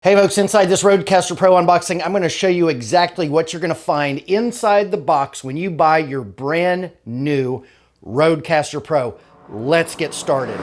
Hey folks, inside this Rodecaster Pro unboxing, I'm going to show you exactly what you're going to find inside the box when you buy your brand new Rodecaster Pro. Let's get started.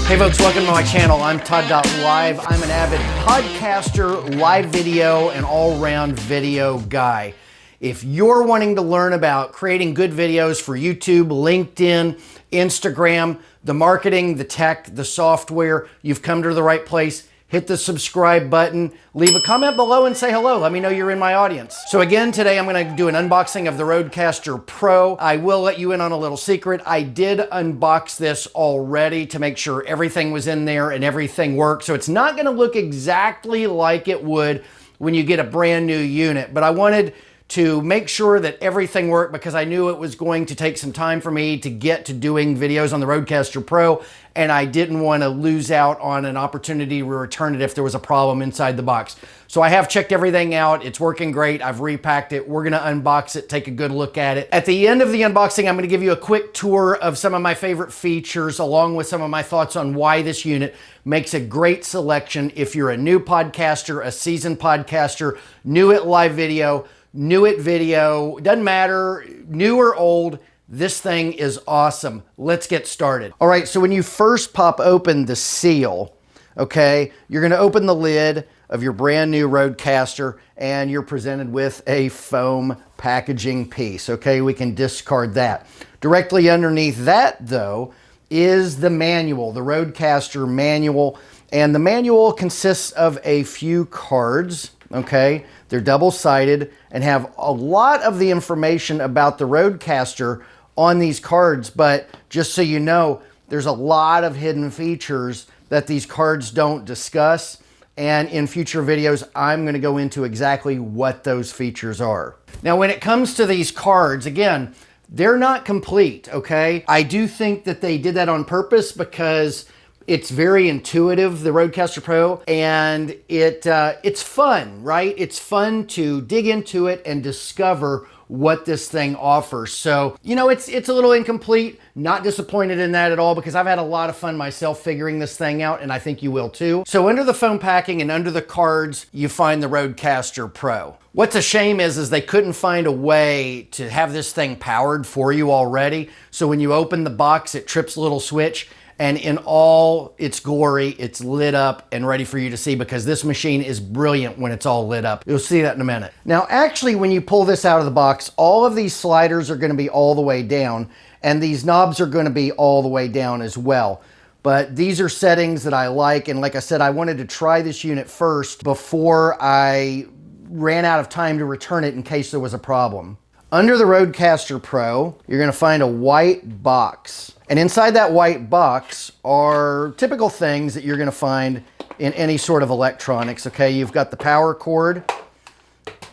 Hey folks, welcome to my channel. I'm Todd.LIVE. I'm an avid podcaster, live video, and all-round video guy. If you're wanting to learn about creating good videos for YouTube, LinkedIn, Instagram, the marketing, the tech, the software, you've come to the right place. Hit the subscribe button, leave a comment below and say hello. Let me know you're in my audience. So again, today I'm gonna do an unboxing of the Rodecaster Pro. I will let you in on a little secret. I did unbox this already to make sure everything was in there and everything worked. So it's not gonna look exactly like it would when you get a brand new unit, but I wanted to make sure that everything worked because I knew it was going to take some time for me to get to doing videos on the Rodecaster Pro, and I didn't want to lose out on an opportunity to return it if there was a problem inside the box. So I have checked everything out. It's working great. I've repacked it. We're going to unbox it, take a good look at it. At the end of the unboxing, I'm going to give you a quick tour of some of my favorite features along with some of my thoughts on why this unit makes a great selection if you're a new podcaster, a seasoned podcaster, new at live video, new at video, doesn't matter, new or old, this thing is awesome. Let's get started. All right, so when you first pop open the seal, okay, you're gonna open the lid of your brand new Rodecaster and you're presented with a foam packaging piece, okay? We can discard that. Directly underneath that though is the manual, the Rodecaster manual, and the manual consists of a few cards, okay? They're double-sided and have a lot of the information about the Rodecaster on these cards, but just so you know, there's a lot of hidden features that these cards don't discuss, and in future videos, I'm gonna go into exactly what those features are. Now, when it comes to these cards, again, they're not complete, okay? I do think that they did that on purpose because it's very intuitive, the Rodecaster Pro, and it's fun, right? It's fun to dig into it and discover what this thing offers. So, you know, it's a little incomplete, not disappointed in that at all because I've had a lot of fun myself figuring this thing out, and I think you will too. So under the foam packing and under the cards, you find the Rodecaster Pro. What's a shame is they couldn't find a way to have this thing powered for you already. So when you open the box, it trips a little switch, and in all its glory, it's lit up and ready for you to see because this machine is brilliant when it's all lit up. You'll see that in a minute. Now, actually, when you pull this out of the box, all of these sliders are gonna be all the way down, and these knobs are gonna be all the way down as well. But these are settings that I like, and like I said, I wanted to try this unit first before I ran out of time to return it in case there was a problem. Under the Rodecaster Pro, you're gonna find a white box. And inside that white box are typical things that you're gonna find in any sort of electronics, okay? You've got the power cord,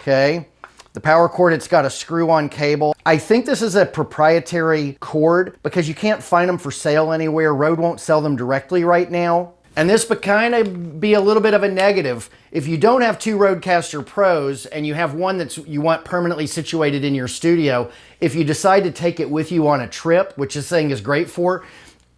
okay? The power cord, it's got a screw-on cable. I think this is a proprietary cord because you can't find them for sale anywhere. Rode won't sell them directly right now. And this would kind of be a little bit of a negative. If you don't have two Rodecaster Pros and you have one that you want permanently situated in your studio, if you decide to take it with you on a trip, which this thing is great for,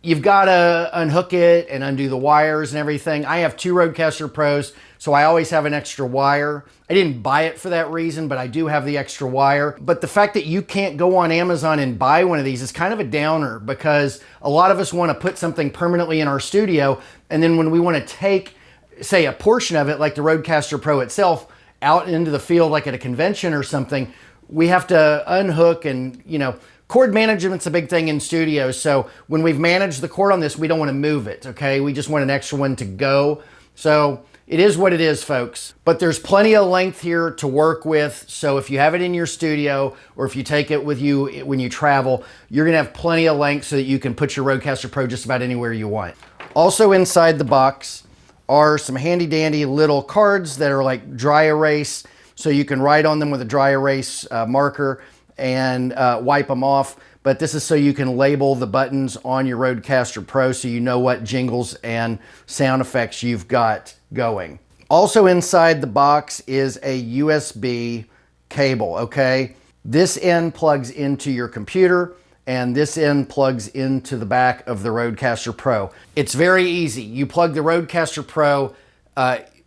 you've got to unhook it and undo the wires and everything. I have two Rodecaster Pros, so I always have an extra wire. I didn't buy it for that reason, but I do have the extra wire. But the fact that you can't go on Amazon and buy one of these is kind of a downer because a lot of us want to put something permanently in our studio, and then when we want to take, say, a portion of it, like the Rodecaster Pro itself, out into the field like at a convention or something, we have to unhook and, you know, cord management's a big thing in studios. So when we've managed the cord on this, we don't want to move it, okay? We just want an extra one to go. So it is what it is, folks. But there's plenty of length here to work with. So if you have it in your studio or if you take it with you when you travel, you're gonna have plenty of length so that you can put your Rodecaster Pro just about anywhere you want. Also inside the box are some handy dandy little cards that are like dry erase. So you can write on them with a dry erase marker and wipe them off. But this is so you can label the buttons on your Rodecaster Pro so you know what jingles and sound effects you've got going. Also inside the box is a USB cable, okay? This end plugs into your computer and this end plugs into the back of the Rodecaster Pro. It's very easy. You plug the Rodecaster Pro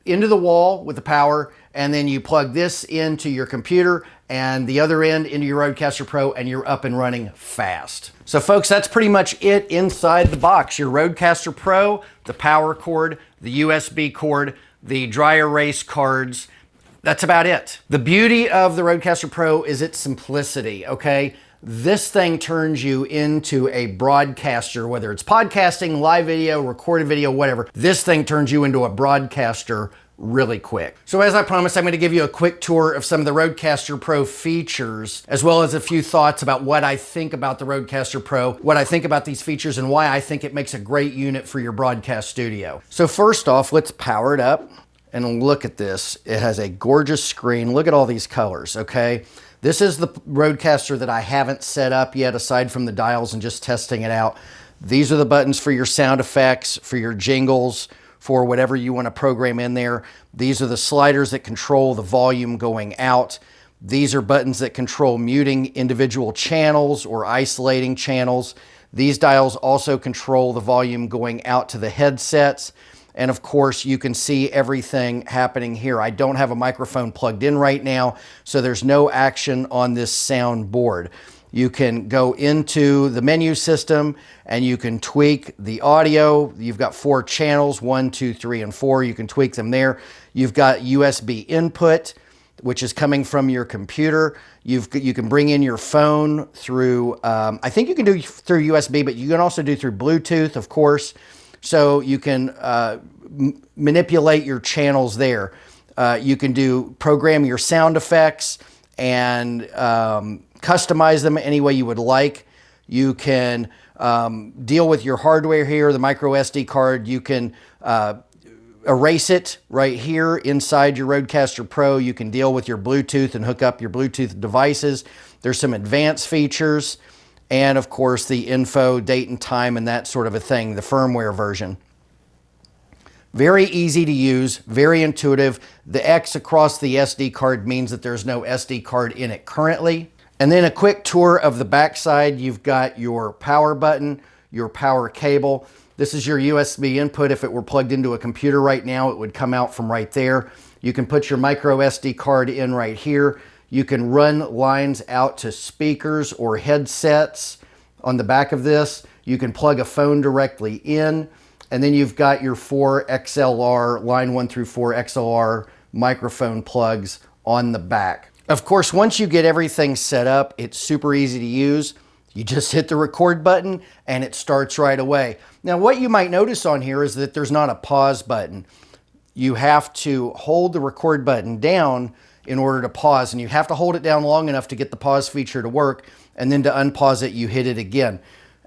into the wall with the power, and then you plug this into your computer and the other end into your Rodecaster Pro, and you're up and running fast. So folks, that's pretty much it inside the box. Your Rodecaster Pro, the power cord, the USB cord, the DryErase cards. That's about it. The beauty of the Rodecaster Pro is its simplicity, okay? This thing turns you into a broadcaster, whether it's podcasting, live video, recorded video, whatever. This thing turns you into a broadcaster really quick. So as I promised, I'm going to give you a quick tour of some of the Rodecaster Pro features, as well as a few thoughts about what I think about the Rodecaster Pro, what I think about these features, and why I think it makes a great unit for your broadcast studio. So first off, let's power it up and look at this. It has a gorgeous screen. Look at all these colors, okay? This is the Rodecaster that I haven't set up yet, aside from the dials and just testing it out. These are the buttons for your sound effects, for your jingles, for whatever you want to program in there. These are the sliders that control the volume going out. These are buttons that control muting individual channels or isolating channels. These dials also control the volume going out to the headsets. And of course, you can see everything happening here. I don't have a microphone plugged in right now, so there's no action on this sound board. You can go into the menu system and you can tweak the audio. You've got 4 channels, 1, 2, 3, and 4. You can tweak them there. You've got USB input, which is coming from your computer. You can bring in your phone through, I think you can do through USB, but you can also do through Bluetooth, of course. So you can manipulate your channels there. You can program your sound effects and customize them any way you would like. You can deal with your hardware here, the micro SD card. You can erase it right here inside your Rodecaster Pro. You can deal with your Bluetooth and hook up your Bluetooth devices. There's some advanced features, and of course the info, date and time, and that sort of a thing, the firmware version. Very easy to use, very intuitive. The X across the SD card means that there's no SD card in it currently. And then a quick tour of the backside. You've got your power button, your power cable. This is your USB input. If it were plugged into a computer right now, it would come out from right there. You can put your micro SD card in right here. You can run lines out to speakers or headsets on the back of this. You can plug a phone directly in. And then you've got your 4 XLR, line 1 through 4 XLR microphone plugs on the back. Of course, once you get everything set up, it's super easy to use. You just hit the record button and it starts right away. Now, what you might notice on here is that there's not a pause button. You have to hold the record button down in order to pause, and you have to hold it down long enough to get the pause feature to work, and then to unpause it, you hit it again.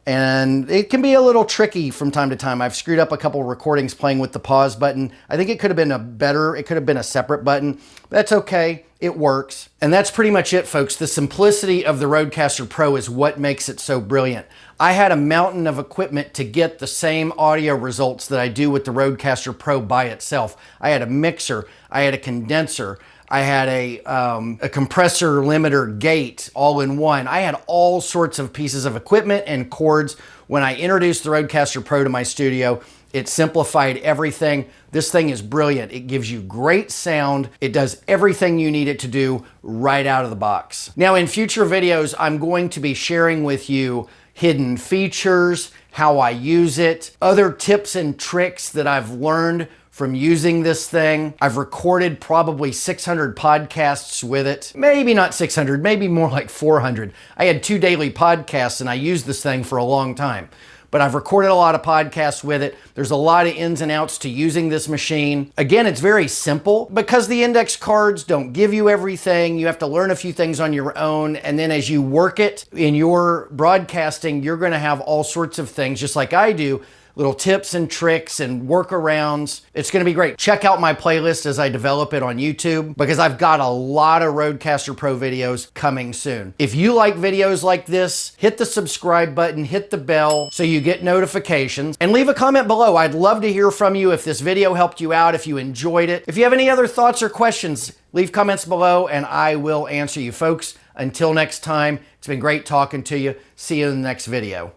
And it can be a little tricky from time to time. I've screwed up a couple recordings playing with the pause button. I think it could have been a separate button. That's okay, it works. And that's pretty much it, folks. The simplicity of the Rodecaster Pro is what makes it so brilliant. I had a mountain of equipment to get the same audio results that I do with the Rodecaster Pro by itself. I had a mixer, I had a condenser, I had a compressor limiter gate all in one. I had all sorts of pieces of equipment and cords. When I introduced the Rodecaster Pro to my studio, it simplified everything. This thing is brilliant. It gives you great sound. It does everything you need it to do right out of the box. Now, in future videos, I'm going to be sharing with you hidden features, how I use it, other tips and tricks that I've learned from using this thing. I've recorded probably 600 podcasts with it. Maybe not 600, maybe more like 400. I had 2 daily podcasts and I used this thing for a long time. But I've recorded a lot of podcasts with it. There's a lot of ins and outs to using this machine. Again, it's very simple because the index cards don't give you everything. You have to learn a few things on your own. And then as you work it in your broadcasting, you're gonna have all sorts of things, just like I do, little tips and tricks and workarounds. It's gonna be great. Check out my playlist as I develop it on YouTube, because I've got a lot of Rodecaster Pro videos coming soon. If you like videos like this, hit the subscribe button, hit the bell so you get notifications, and leave a comment below. I'd love to hear from you if this video helped you out, if you enjoyed it. If you have any other thoughts or questions, leave comments below and I will answer you. Folks, Until next time, it's been great talking to you. See you in the next video.